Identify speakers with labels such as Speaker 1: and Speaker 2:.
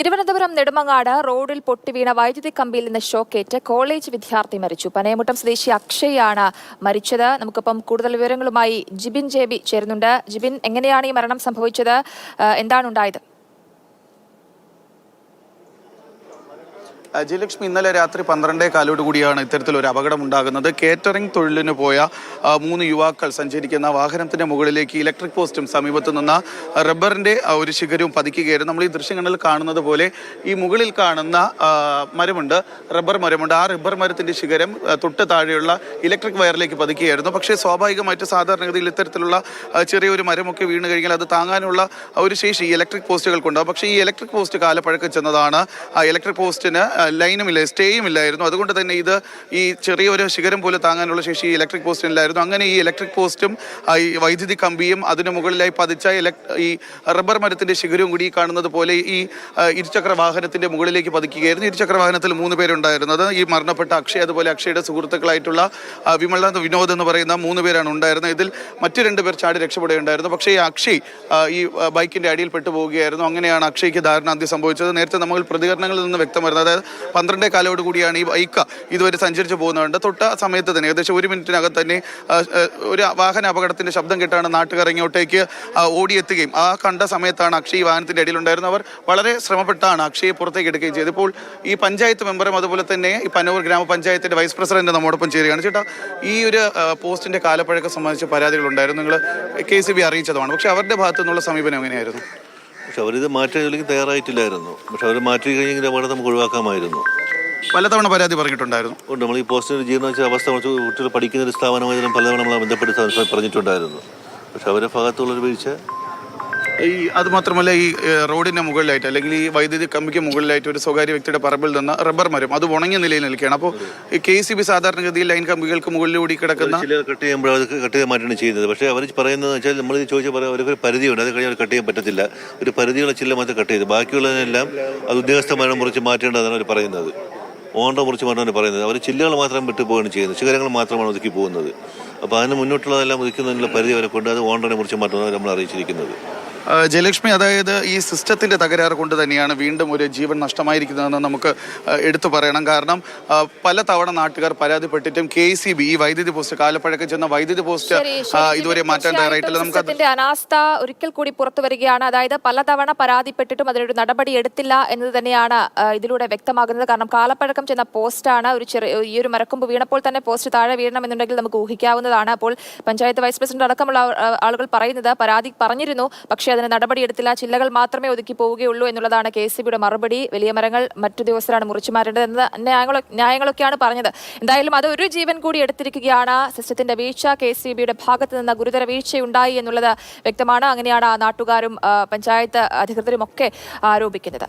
Speaker 1: തിരുവനന്തപുരം നെടുമങ്ങാട് റോഡിൽ പൊട്ടിവീണ വൈദ്യുതി കമ്പിയിൽ നിന്ന് ഷോക്കേറ്റ് കോളേജ് വിദ്യാർത്ഥി മരിച്ചു. പനയമുട്ടം സ്വദേശി അക്ഷയാണ് മരിച്ചത്. നമുക്കിപ്പം കൂടുതൽ വിവരങ്ങളുമായി ജിബിൻ ജെബി ചേരുന്നുണ്ട്. ജിബിൻ, എങ്ങനെയാണ് ഈ മരണം സംഭവിച്ചത്? എന്താണ് ഉണ്ടായത്?
Speaker 2: ജയലക്ഷ്മി, ഇന്നലെ രാത്രി 12:15 കൂടിയാണ് ഇത്തരത്തിലൊരു അപകടം ഉണ്ടാകുന്നത്. കേറ്ററിംഗ് തൊഴിലിന് പോയ 3 യുവാക്കൾ സഞ്ചരിക്കുന്ന വാഹനത്തിന്റെ മുകളിലേക്ക് ഇലക്ട്രിക് പോസ്റ്റും സമീപത്ത് നിന്ന റബ്ബറിന്റെ ഒരു ശിഖരവും പതിക്കുകയായിരുന്നു. നമ്മൾ ഈ ദൃശ്യങ്ങളിൽ കാണുന്നത് പോലെ ഈ മുകളിൽ കാണുന്ന മരമുണ്ട്, റബ്ബർ മരമുണ്ട്. ആ റബ്ബർ മരത്തിന്റെ ശിഖരം തൊട്ട് താഴെയുള്ള ഇലക്ട്രിക് വയറിലേക്ക് പതിക്കുകയായിരുന്നു. പക്ഷേ സ്വാഭാവികമായിട്ട് സാധാരണഗതിയിൽ ഇത്തരത്തിലുള്ള ചെറിയൊരു മരമൊക്കെ വീണ് കഴിഞ്ഞാൽ അത് താങ്ങാനുള്ള ഒരു ശേഷി ഈ ഇലക്ട്രിക് പോസ്റ്റുകൾക്കുണ്ടാകും. പക്ഷേ ഈ ഇലക്ട്രിക് പോസ്റ്റ് കാലപ്പഴക്കം ചെന്നതാണ്. ആ ഇലക്ട്രിക് പോസ്റ്റിന് ലൈനുമില്ല, സ്റ്റേയും ഇല്ലായിരുന്നു. അതുകൊണ്ട് തന്നെ ഇത് ഈ ചെറിയൊരു ശിഖരം പോലെ താങ്ങാനുള്ള ശേഷി ഈ ഇലക്ട്രിക് പോസ്റ്റിനില്ലായിരുന്നു. അങ്ങനെ ഈ ഇലക്ട്രിക് പോസ്റ്റും ഈ വൈദ്യുതി കമ്പിയും അതിന് മുകളിലായി പതിച്ച ഈ റബ്ബർ മരത്തിന്റെ ശിഖരവും കൂടി കാണുന്നത് പോലെ ഈ ഇരുചക്ര വാഹനത്തിന്റെ മുകളിലേക്ക് പതിക്കുകയായിരുന്നു. ഇരുചക്ര വാഹനത്തിൽ 3 പേരുണ്ടായിരുന്നത്. ഈ മരണപ്പെട്ട അക്ഷയ്, അതുപോലെ അക്ഷയുടെ സുഹൃത്തുക്കളായിട്ടുള്ള വിമല, വിനോദ് എന്ന് പറയുന്ന 3 പേരാണ് ഉണ്ടായിരുന്നത്. ഇതിൽ മറ്റു 2 പേർ ചാടി രക്ഷപ്പെടുകയുണ്ടായിരുന്നു. പക്ഷേ ഈ അക്ഷയ് ഈ ബൈക്കിന്റെ അടിയിൽ പെട്ടുപോവുകയായിരുന്നു. അങ്ങനെയാണ് അക്ഷയ്ക്ക് ദാരുണാന്ത്യം സംഭവിച്ചത്. നേരത്തെ നമ്മൾ പ്രതികരണങ്ങളിൽ നിന്ന് വ്യക്തമായിരുന്നു, അതായത് 12:15 കൂടിയാണ് ഈ ബൈക്ക് ഇതുവരെ സഞ്ചരിച്ച് പോകുന്നുണ്ട്. തൊട്ട സമയത്ത് തന്നെ ഏകദേശം 1 മിനിറ്റിനകം തന്നെ ഒരു വാഹന അപകടത്തിന്റെ ശബ്ദം കേട്ടാണ് നാട്ടുകാർ ഇങ്ങോട്ടേക്ക് ഓടിയെത്തുകയും ആ കണ്ട സമയത്താണ് അക്ഷയ് വാഹനത്തിന്റെ അടിയിലുണ്ടായിരുന്നത്. അവർ വളരെ ശ്രമപ്പെട്ടാണ് അക്ഷയെ പുറത്തേക്ക് എടുക്കുകയും ചെയ്തത്. ഇപ്പോൾ ഈ പഞ്ചായത്ത് മെമ്പറും അതുപോലെ തന്നെ ഈ പനവൂർ ഗ്രാമപഞ്ചായത്തിന്റെ വൈസ് പ്രസിഡന്റ് നമ്മോടൊപ്പം ചേരുകയാണ്. ചേട്ടാ, ഈ ഒരു പോസ്റ്റിന്റെ കാലപ്പഴക്കം സംബന്ധിച്ച് പരാതികളുണ്ടായിരുന്നു, നിങ്ങൾ KCB അറിയിച്ചതുമാണ്. പക്ഷെ അവരുടെ ഭാഗത്തു നിന്നുള്ള സമീപനം എങ്ങനെയായിരുന്നു?
Speaker 3: പക്ഷെ അവരിത് മാറ്റാൻ തയ്യാറായിട്ടില്ലായിരുന്നു. പക്ഷെ അവർ മാറ്റി കഴിഞ്ഞെങ്കിൽ അപകടം നമുക്ക് ഒഴിവാക്കാമായിരുന്നു.
Speaker 2: പലതവണ പരാതി പറഞ്ഞിട്ടുണ്ടായിരുന്നു.
Speaker 3: നമ്മൾ ഈ പോസ്റ്റിന് ജീർണിച്ച അവസ്ഥ കുട്ടികൾ പഠിക്കുന്ന ഒരു സ്ഥാപനമായതിനും പലതവണ നമ്മളെ ബന്ധപ്പെട്ട് പറഞ്ഞിട്ടുണ്ടായിരുന്നു. പക്ഷെ അവരുടെ ഭാഗത്തുള്ളൊരു വീഴ്ച.
Speaker 2: അത് മാത്രമല്ല, ഈ റോഡിന്റെ മുകളിലായിട്ട് അല്ലെങ്കിൽ ഈ വൈദ്യുതി കമ്പിക്ക് മുകളിലായിട്ട് ഒരു സ്വകാര്യ വ്യക്തിയുടെ പറമ്പിൽ നിന്ന് റബ്ബർ മരം അത് ഉണങ്ങിയ നിലയിൽ നിൽക്കുകയാണ്. അപ്പോൾ ഈ KCB സാധാരണഗതിയിൽ ലൈൻ കമ്പികൾക്ക് മുകളിലൂടെ കിടക്കുന്ന
Speaker 3: കട്ട് ചെയ്യുമ്പോൾ അത് കട്ട് ചെയ്യാൻ മാറ്റാണ് ചെയ്യുന്നത്. പക്ഷേ അവർ പറയുന്നത് വെച്ചാൽ നമ്മൾ ചോദിച്ചാൽ പറയാം, അവർക്കൊരു പരിധിയുണ്ട്, അത് കഴിഞ്ഞാൽ കട്ട് ചെയ്യാൻ പറ്റത്തില്ല. ഒരു പരിധിയുള്ള ചില്ല മാത്രം കട്ട് ചെയ്ത് ബാക്കിയുള്ളതിനെല്ലാം അത് ഉദ്യോഗസ്ഥന്മാരെ മുറിച്ച് മാറ്റേണ്ടതാണ് അവർ പറയുന്നത്. ഓണ്ടോ മുറിച്ച് മാറ്റാണ് പറയുന്നത്. അവർ ചില്ലകൾ മാത്രം വിട്ടുപോവുകയാണ് ചെയ്യുന്നത്, ശിഖരങ്ങൾ മാത്രമാണ് ഒതുക്കി പോകുന്നത്. അപ്പോൾ അതിന് മുന്നോട്ടുള്ളതെല്ലാം ഒതുക്കുന്നതിനുള്ള പരിധി വരെ കൊണ്ട് അത് ഓണ്ടോനെ മുറിച്ച് മാറ്റുന്നത് നമ്മൾ അറിയിച്ചിരിക്കുന്നത്.
Speaker 2: ജയലക്ഷ്മി, അതായത് ഈ സിസ്റ്റത്തിന്റെ തകരാറ് കൊണ്ട് തന്നെയാണ് വീണ്ടും ഒരു ജീവൻ നഷ്ടമായിരിക്കുന്നതെന്ന് നമുക്ക് എടുത്തു പറയണം. കാരണം പല തവണ നാട്ടുകാർ പരാതിപ്പെട്ടിട്ടും KCB ഈ വൈദ്യുതി പോസ്റ്റ്, കാലപ്പഴക്കം ചെന്ന വൈദ്യുതി പോസ്റ്റ് ഇതുവരെ മാറ്റാൻ തയ്യാറായിട്ടില്ല. നമുക്ക്
Speaker 1: അനാസ്ഥ ഒരിക്കൽ കൂടി പുറത്തു വരികയാണ്. അതായത് പലതവണ പരാതിപ്പെട്ടിട്ടും അതിനൊരു നടപടി എടുത്തില്ല എന്നത് തന്നെയാണ് ഇതിലൂടെ വ്യക്തമാകുന്നത്. കാരണം കാലപ്പഴക്കം ചെന്ന പോസ്റ്റാണ്. ഈ ഒരു മരക്കൊമ്പ് വീണപ്പോൾ തന്നെ പോസ്റ്റ് താഴെ വീഴണമെന്നുണ്ടെങ്കിൽ നമുക്ക് ഊഹിക്കാവുന്നതാണ്. അപ്പോൾ പഞ്ചായത്ത് വൈസ് പ്രസിഡന്റ് അടക്കമുള്ള ആളുകൾ പറയുന്നത് പരാതി പറഞ്ഞിരുന്നു, പക്ഷേ അതിന് നടപടിയെടുത്തില്ല, ചില്ലകൾ മാത്രമേ ഒതുക്കി പോവുകയുള്ളൂ എന്നുള്ളതാണ് KCBയുടെ മറുപടി. വലിയ മരങ്ങൾ മറ്റു ദിവസമാണ് മുറിച്ചു മാറ്റേണ്ടത് എന്ന ന്യായങ്ങളൊക്കെയാണ് പറഞ്ഞത്. എന്തായാലും അത് ഒരു ജീവൻ കൂടി എടുത്തിരിക്കുകയാണ്. സിസ്റ്റത്തിന്റെ വീഴ്ച, KCBയുടെ ഭാഗത്ത് നിന്ന് ഗുരുതര വീഴ്ചയുണ്ടായി എന്നുള്ളത് വ്യക്തമാണ്. അങ്ങനെയാണ് നാട്ടുകാരും പഞ്ചായത്ത് അധികൃതരും ഒക്കെ ആരോപിക്കുന്നത്.